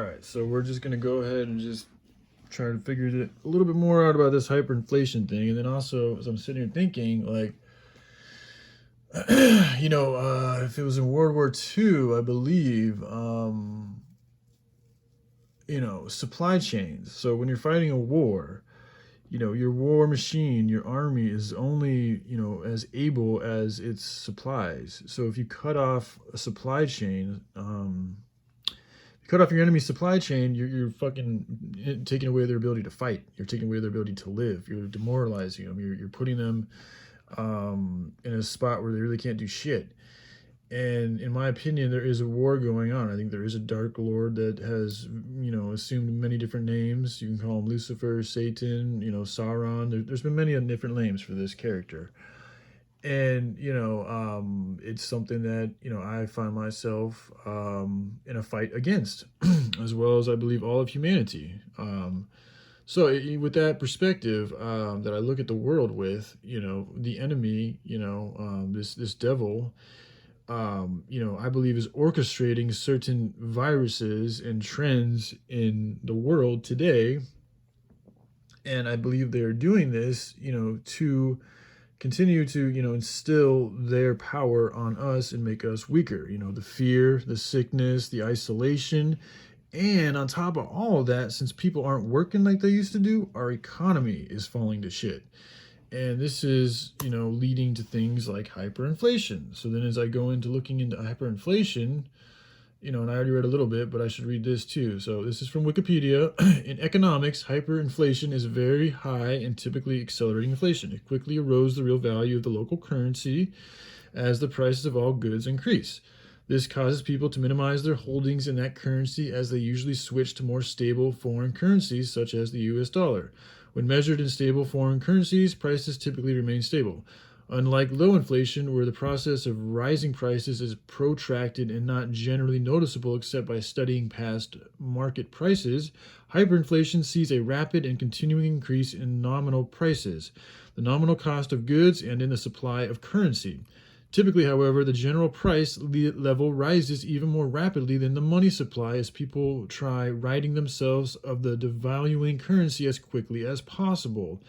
right, so we're just gonna go ahead and just try to figure a little bit more out about this hyperinflation thing, and then also as I'm sitting here thinking, like, if it was in World War II, I believe, supply chains. So when you're fighting a war, your war machine, your army is only, as able as its supplies. So if you cut off a supply chain, cut off your enemy's supply chain, you're fucking taking away their ability to fight. You're taking away their ability to live. You're demoralizing them. You're putting them in a spot where they really can't do shit. And in my opinion, there is a war going on. I think there is a Dark Lord that has, assumed many different names. You can call him Lucifer, Satan, Sauron. There's been many different names for this character. And, it's something that, I find myself in a fight against, as well as I believe all of humanity. So with that perspective, that I look at the world with, the enemy, this devil, I believe is orchestrating certain viruses and trends in the world today. And I believe they're doing this, to continue to, instill their power on us and make us weaker. The fear, the sickness, the isolation. And on top of all of that, since people aren't working like they used to do, our economy is falling to shit. And this is, leading to things like hyperinflation. So then as I go into looking into hyperinflation, and I already read a little bit, but I should read this too. So this is from Wikipedia. In economics, hyperinflation is very high and typically accelerating inflation. It quickly erodes the real value of the local currency as the prices of all goods increase. This causes people to minimize their holdings in that currency as they usually switch to more stable foreign currencies such as the US dollar. When measured in stable foreign currencies, prices typically remain stable. Unlike low inflation, where the process of rising prices is protracted and not generally noticeable except by studying past market prices, hyperinflation sees a rapid and continuing increase in nominal prices, the nominal cost of goods, and in the supply of currency. Typically, however, the general price level rises even more rapidly than the money supply as people try ridding themselves of the devaluing currency as quickly as possible.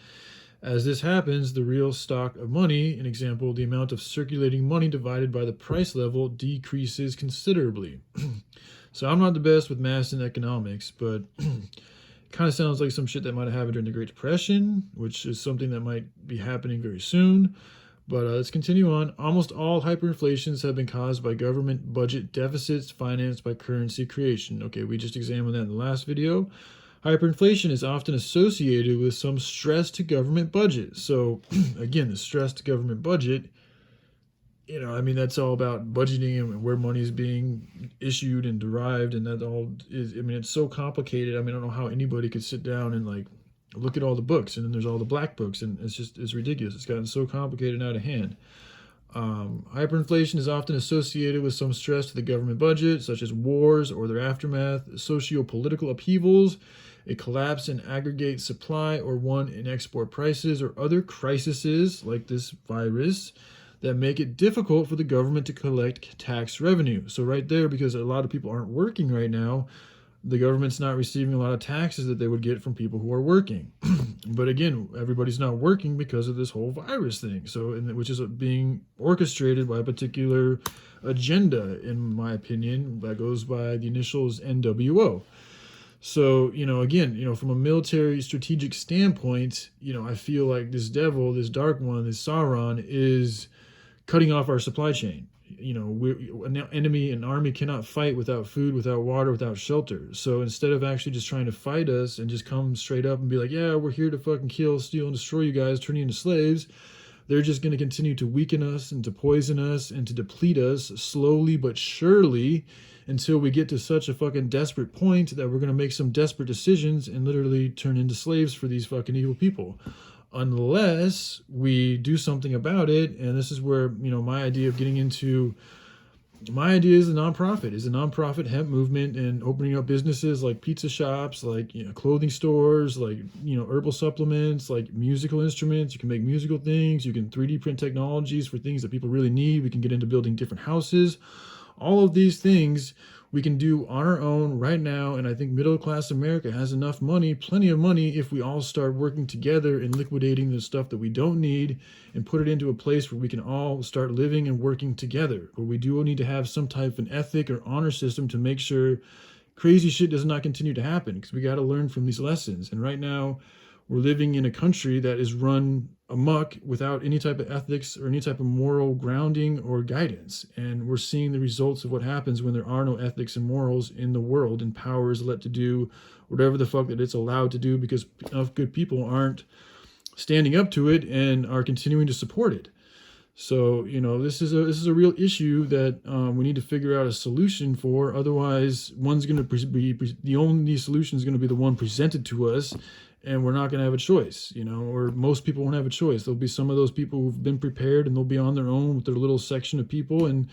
As this happens, the real stock of money, an example, the amount of circulating money divided by the price level, decreases considerably. So I'm not the best with math and economics, but kind of sounds like some shit that might have happened during the Great Depression, which is something that might be happening very soon. But let's continue on. Almost all hyperinflations have been caused by government budget deficits financed by currency creation. Okay, we just examined that in the last video. Hyperinflation is often associated with some stress to government budget. So again, the stress to government budget, that's all about budgeting and where money is being issued and derived. And that all is, it's so complicated. I don't know how anybody could sit down and look at all the books, and then there's all the black books, and it's ridiculous. It's gotten so complicated and out of hand. Hyperinflation is often associated with some stress to the government budget, such as wars or their aftermath, socio-political upheavals, a collapse in aggregate supply, or one in export prices, or other crises like this virus that make it difficult for the government to collect tax revenue. So right there, because a lot of people aren't working right now, the government's not receiving a lot of taxes that they would get from people who are working. But again, everybody's not working because of this whole virus thing. So, which is being orchestrated by a particular agenda, in my opinion, that goes by the initials NWO. So, again, from a military strategic standpoint, I feel like this devil, this dark one, this Sauron, is cutting off our supply chain. An enemy, an army cannot fight without food, without water, without shelter. So instead of actually just trying to fight us and just come straight up and be like, yeah, we're here to fucking kill, steal, and destroy you guys, turn you into slaves, they're just going to continue to weaken us and to poison us and to deplete us slowly but surely until we get to such a fucking desperate point that we're going to make some desperate decisions and literally turn into slaves for these fucking evil people. Unless we do something about it. And this is where, my idea of getting into, my idea is a nonprofit hemp movement, and opening up businesses like pizza shops, like, clothing stores, like, herbal supplements, like musical instruments. You can make musical things. You can 3D print technologies for things that people really need. We can get into building different houses. All of these things we can do on our own right now. And I think middle class America has enough money, plenty of money, if we all start working together and liquidating the stuff that we don't need and put it into a place where we can all start living and working together. But we do need to have some type of an ethic or honor system to make sure crazy shit does not continue to happen, because we got to learn from these lessons. And right now, we're living in a country that is run amok without any type of ethics or any type of moral grounding or guidance. And we're seeing the results of what happens when there are no ethics and morals in the world, and power is let to do whatever the fuck that it's allowed to do because enough good people aren't standing up to it and are continuing to support it. So, this is a real issue that we need to figure out a solution for. Otherwise, one's going to be the only solution is going to be the one presented to us, and we're not going to have a choice, or most people won't have a choice. There'll be some of those people who've been prepared and they'll be on their own with their little section of people, and,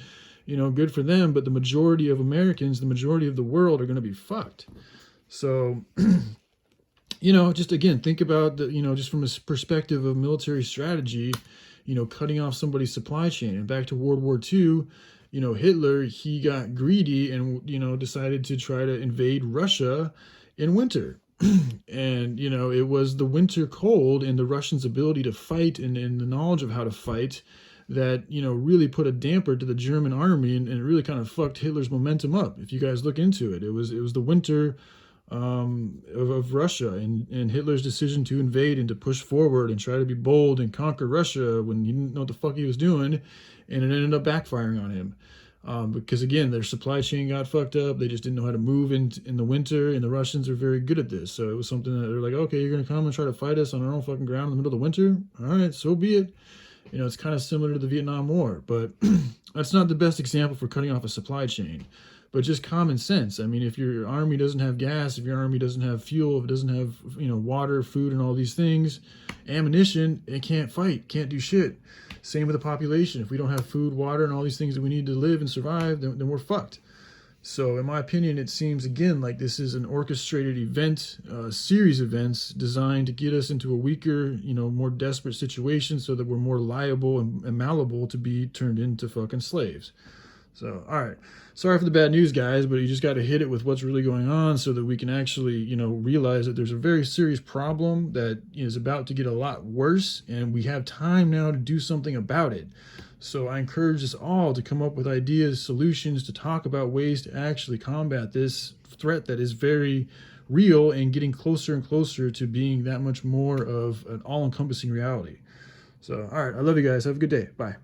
good for them. But the majority of Americans, the majority of the world are going to be fucked. So, just again, think about just from a perspective of military strategy, cutting off somebody's supply chain. And back to World War II, Hitler, he got greedy and, decided to try to invade Russia in winter. And, it was the winter cold and the Russians' ability to fight and the knowledge of how to fight that, really put a damper to the German army, and it really kind of fucked Hitler's momentum up. If you guys look into it, it was the winter of Russia, and Hitler's decision to invade and to push forward and try to be bold and conquer Russia when he didn't know what the fuck he was doing, and it ended up backfiring on him. Because again, their supply chain got fucked up. They just didn't know how to move in the winter, and the Russians are very good at this. So it was something that they're like, okay, you're going to come and try to fight us on our own fucking ground in the middle of the winter? All right, so be it. It's kind of similar to the Vietnam War, but that's not the best example for cutting off a supply chain. But just common sense. I mean, if your army doesn't have gas, if your army doesn't have fuel, if it doesn't have, water, food, and all these things, ammunition, it can't fight, can't do shit. Same with the population. If we don't have food, water, and all these things that we need to live and survive, then we're fucked. So in my opinion, it seems, again, like this is an orchestrated event, series of events designed to get us into a weaker, more desperate situation so that we're more liable and malleable to be turned into fucking slaves. So, all right. Sorry for the bad news, guys, but you just got to hit it with what's really going on so that we can actually, realize that there's a very serious problem that is about to get a lot worse, and we have time now to do something about it. So I encourage us all to come up with ideas, solutions, to talk about ways to actually combat this threat that is very real and getting closer and closer to being that much more of an all-encompassing reality. So, all right. I love you guys. Have a good day. Bye.